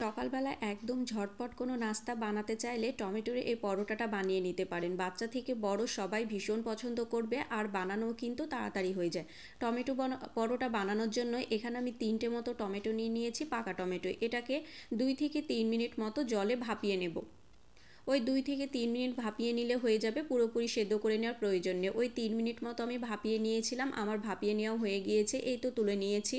সকালবেলা একদম ঝটপট কোনো নাস্তা বানাতে চাইলে টমেটোর এই পরোটাটা বানিয়ে নিতে পারেন। বাচ্চা থেকে বড় সবাই ভীষণ পছন্দ করবে, আর বানানো কিন্তু তাড়াতাড়ি হয়ে যায়। পরোটা বানানোর জন্য এখানে আমি 3টে মতো টমেটো নিয়ে নিয়েছি, পাকা টমেটো। এটাকে 2 থেকে 3 মিনিট মতো জলে ভাপিয়ে নেব। ওই 2 থেকে 3 মিনিট ভাপিয়ে নিলে হয়ে যাবে, পুরোপুরি সেদ্ধ করে নেওয়ার প্রয়োজন নেই। ওই 3 মিনিট মতো আমি ভাপিয়ে নিয়েছিলাম, আমার ভাপিয়ে নেওয়া হয়ে গিয়েছে। এই তো তুলে নিয়েছি।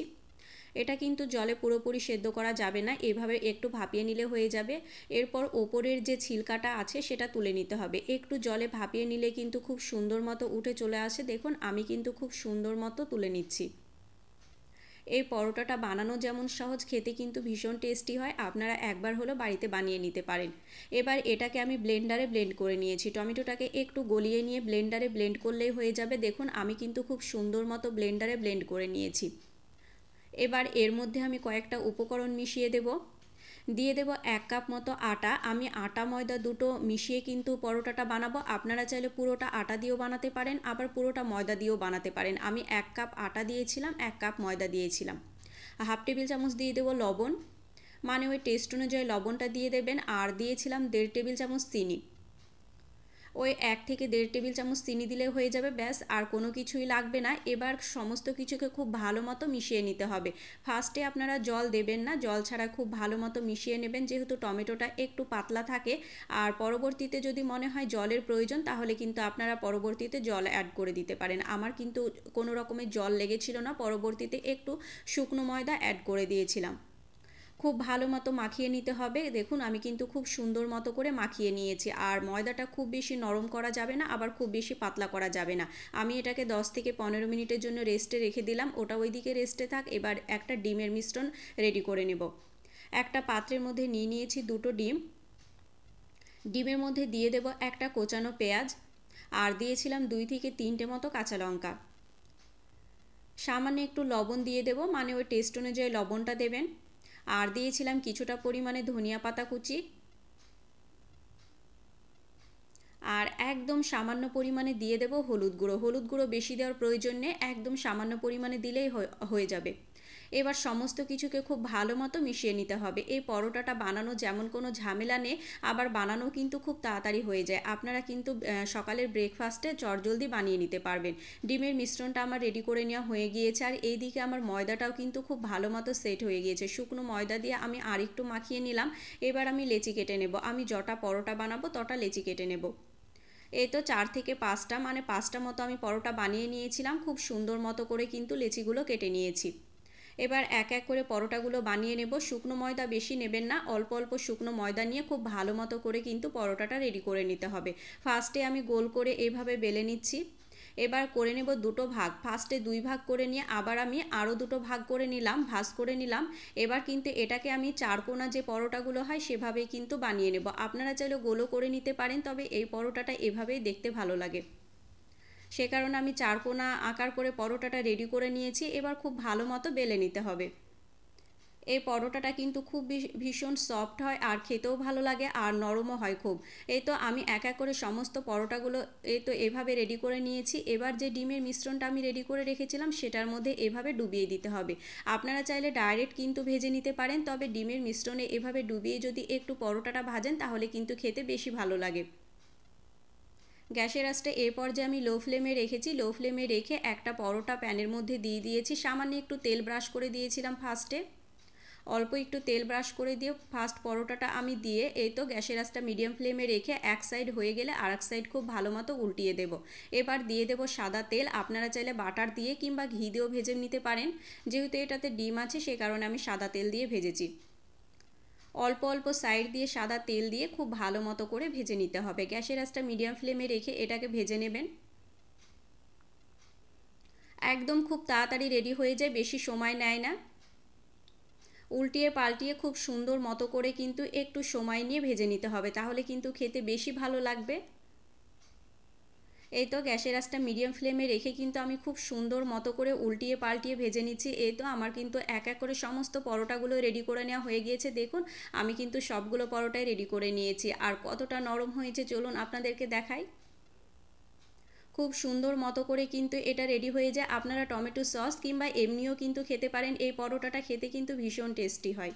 এটা কিন্তু জলে পুরোপুরি সেদ্ধ করা যাবে না, এভাবে একটু ভাপিয়ে নিলে হয়ে যাবে। এরপর ওপরের যে ছিলকাটা আছে সেটা তুলে নিতে হবে। একটু জলে ভাপিয়ে নিলে কিন্তু খুব সুন্দর মতো উঠে চলে আসে। দেখুন আমি কিন্তু খুব সুন্দর মতো তুলে নিচ্ছি। এই পরোটাটা বানানো যেমন সহজ, খেতে কিন্তু ভীষণ টেস্টি হয়। আপনারা একবার হলো বাড়িতে বানিয়ে নিতে পারেন। এবার এটাকে আমি ব্লেন্ডারে ব্লেন্ড করে নিয়েছি। টমেটোটাকে একটু গলিয়ে নিয়ে ব্লেন্ডারে ব্লেন্ড করলেই হয়ে যাবে। দেখুন আমি কিন্তু খুব সুন্দর মতো ব্লেন্ডারে ব্লেন্ড করে নিয়েছি। এবার এর মধ্যে আমি কয়েকটা উপকরণ মিশিয়ে দেব। দিয়ে দেব 1 কাপ মতো আটা। আমি আটা ময়দা দুটো মিশিয়ে কিন্তু পরোটাটা বানাবো। আপনারা চাইলে পুরোটা আটা দিয়েও বানাতে পারেন, আবার পুরোটা ময়দা দিয়েও বানাতে পারেন। আমি 1 কাপ আটা দিয়েছিলাম, 1 কাপ ময়দা দিয়েছিলাম। হাফ টেবিল চামচ দিয়ে দেব লবণ, মানে ওই টেস্ট অনুযায়ী লবণটা দিয়ে দেবেন। আর দিয়েছিলাম 1.5 টেবিল চামচ চিনি। ওই 1 থেকে 1.5 টেবিল চামচ চিনি দিলে হয়ে যাবে, ব্যাস। আর কোনো কিছুই লাগবে না। এবার সমস্ত কিছুকে খুব ভালো মতো মিশিয়ে নিতে হবে। ফার্স্টে আপনারা জল দেবেন না, জল ছাড়া খুব ভালো মতো মিশিয়ে নেবেন, যেহেতু টমেটোটা একটু পাতলা থাকে। আর পরবর্তীতে যদি মনে হয় জলের প্রয়োজন, তাহলে কিন্তু আপনারা পরবর্তীতে জল অ্যাড করে দিতে পারেন। আমার কিন্তু কোনো রকমের জল লেগেছিল না, পরবর্তীতে একটু শুকনো ময়দা অ্যাড করে দিয়েছিলাম। খুব ভালো মতো মাখিয়ে নিতে হবে। দেখুন আমি কিন্তু খুব সুন্দর মতো করে মাখিয়ে নিয়েছি। আর ময়দাটা খুব বেশি নরম করা যাবে না, আবার খুব বেশি পাতলা করা যাবে না। আমি এটাকে 10 থেকে 15 মিনিটের জন্য রেস্টে রেখে দিলাম, ওটা ওইদিকে রেস্টে থাক। এবার একটা ডিমের মিশ্রণ রেডি করে নেব। একটা পাত্রের মধ্যে নিয়ে নিয়েছি 2টো ডিম। ডিমের মধ্যে দিয়ে দেব একটা কোচানো পেঁয়াজ, আর দিয়েছিলাম 2 থেকে 3টে মতো কাঁচা লঙ্কা। সামান্য একটু লবণ দিয়ে দেব, মানে ওই টেস্ট অনুযায়ী লবণটা দেবেন। আর দিয়েছিলাম কিছুটা পরিমাণে ধনিয়া পাতা কুচি। আর একদম সামান্য পরিমাণে দিয়ে দেব হলুদ গুঁড়ো। হলুদ গুঁড়ো বেশি দেওয়ার প্রয়োজন নেই, একদম সামান্য পরিমাণে দিলেই হয়ে যাবে। এবার সমস্ত কিছুকে খুব ভালো মতো মিশিয়ে নিতে হবে। এই পরোটাটা বানানো যেমন কোনো ঝামেলা নেই, আবার বানানো কিন্তু খুব তাড়াতাড়ি হয়ে যায়। আপনারা কিন্তু সকালের ব্রেকফাস্টে চটজলদি বানিয়ে নিতে পারবেন। ডিমের মিশ্রণটা আমার রেডি করে নেওয়া হয়ে গিয়েছে। আর এইদিকে আমার ময়দাটাও কিন্তু খুব ভালো মতো সেট হয়ে গিয়েছে। শুকনো ময়দা দিয়ে আমি আরেকটু মাখিয়ে নিলাম। এবার আমি লেচি কেটে নেব। আমি যটা পরোটা বানাবো তটা লেচি কেটে নেব। এই তো 4 থেকে 5টা, মানে 5টা মতো আমি পরোটা বানিয়ে নিয়েছিলাম। খুব সুন্দর মতো করে কিন্তু লেচিগুলো কেটে নিয়েছি। এবার এক এক করে পরোটাগুলো বানিয়ে নেব। শুকনো ময়দা বেশি নেবেন না, অল্প অল্প শুকনো ময়দা নিয়ে খুব ভালো মতো করে কিন্তু পরোটাটা রেডি করে নিতে হবে। ফার্স্টে আমি গোল করে এইভাবে বেলে নিচ্ছি। এবার করে নেব দুটো ভাগ। ফার্স্টে 2 ভাগ করে নিয়ে আবার আমি আরও দুটো ভাগ করে নিলাম, ভাঁজ করে নিলাম। এবার কিন্তু এটাকে আমি চারকোনা যে পরোটাগুলো হয় সেভাবেই কিন্তু বানিয়ে নেব। আপনারা চাইলে গোলও করে নিতে পারেন, তবে এই পরোটাটা এভাবেই দেখতে ভালো লাগে। সে কারণে আমি চারকোনা আকার করে পরোটাটা রেডি করে নিয়েছি। এবার খুব ভালো মতো বেলে নিতে হবে। এই পরোটাটা কিন্তু খুব ভীষণ সফট হয়, আর খেতেও ভালো লাগে, আর নরমও হয় খুব। এই তো আমি এক এক করে সমস্ত পরোটাগুলো এই তো এভাবে রেডি করে নিয়েছি। এবার যে ডিমের মিশ্রণটা আমি রেডি করে রেখেছিলাম সেটার মধ্যে এভাবে ডুবিয়ে দিতে হবে। আপনারা চাইলে ডাইরেক্ট কিন্তু ভেজে নিতে পারেন, তবে ডিমের মিশ্রণে এভাবে ডুবিয়ে যদি একটু পরোটাটা ভাজেন তাহলে কিন্তু খেতে বেশি ভালো লাগে। গ্যাসের আঁচটা এই পর্যায়ে আমি লো ফ্লেমে রেখেছি। লো ফ্লেমে রেখে একটা পরোটা প্যানের মধ্যে দিয়ে দিয়েছি। সামান্য একটু তেল ব্রাশ করে দিয়েছিলাম ফার্স্টে। অল্প একটু তেল ব্রাশ করে দিয়ে ফার্স্ট পরোটাটা আমি দিয়ে এই তো গ্যাসের আঁচটা মিডিয়াম ফ্লেমে রেখে এক সাইড হয়ে গেলে আরেক সাইড খুব ভালো মতো উল্টিয়ে দেব। এবার দিয়ে দেব সাদা তেল। আপনারা চাইলে বাটার দিয়ে কিংবা ঘি দিয়েও ভেজে নিতে পারেন। যেহেতু এটাতে ডিম আছে সে কারণে আমি সাদা তেল দিয়ে ভেজেছি। অল্প অল্প সাইড দিয়ে সাদা তেল দিয়ে খুব ভালো মতো করে ভেজে নিতে হবে। গ্যাসের আঁচটা মিডিয়াম ফ্লেমে রেখে এটাকে ভেজে নেবেন। একদম খুব তাড়াতাড়ি রেডি হয়ে যায়, বেশি সময় নেয় না। উল্টিয়ে পাল্টিয়ে খুব সুন্দর মতো করে কিন্তু একটু সময় নিয়ে ভেজে নিতে হবে, তাহলে কিন্তু খেতে বেশি ভালো লাগবে। এই তো গ্যাসের আঁচটা মিডিয়াম ফ্লেমে রেখে কিন্তু আমি খুব সুন্দর মতো করে উল্টিয়ে পাল্টিয়ে ভেজে নিচ্ছি। এই তো আমার কিন্তু এক এক করে সমস্ত পরোটাগুলো রেডি করে নেওয়া হয়ে গিয়েছে। দেখুন আমি কিন্তু সবগুলো পরোটাই রেডি করে নিয়েছি। আর কতটা নরম হয়েছে চলুন আপনাদেরকে দেখাই। খুব সুন্দর মতো করে কিন্তু এটা রেডি হয়ে যায়। আপনারা টমেটো সস কিংবা এমনিও কিন্তু খেতে পারেন। এই পরোটাটা খেতে কিন্তু ভীষণ টেস্টি হয়।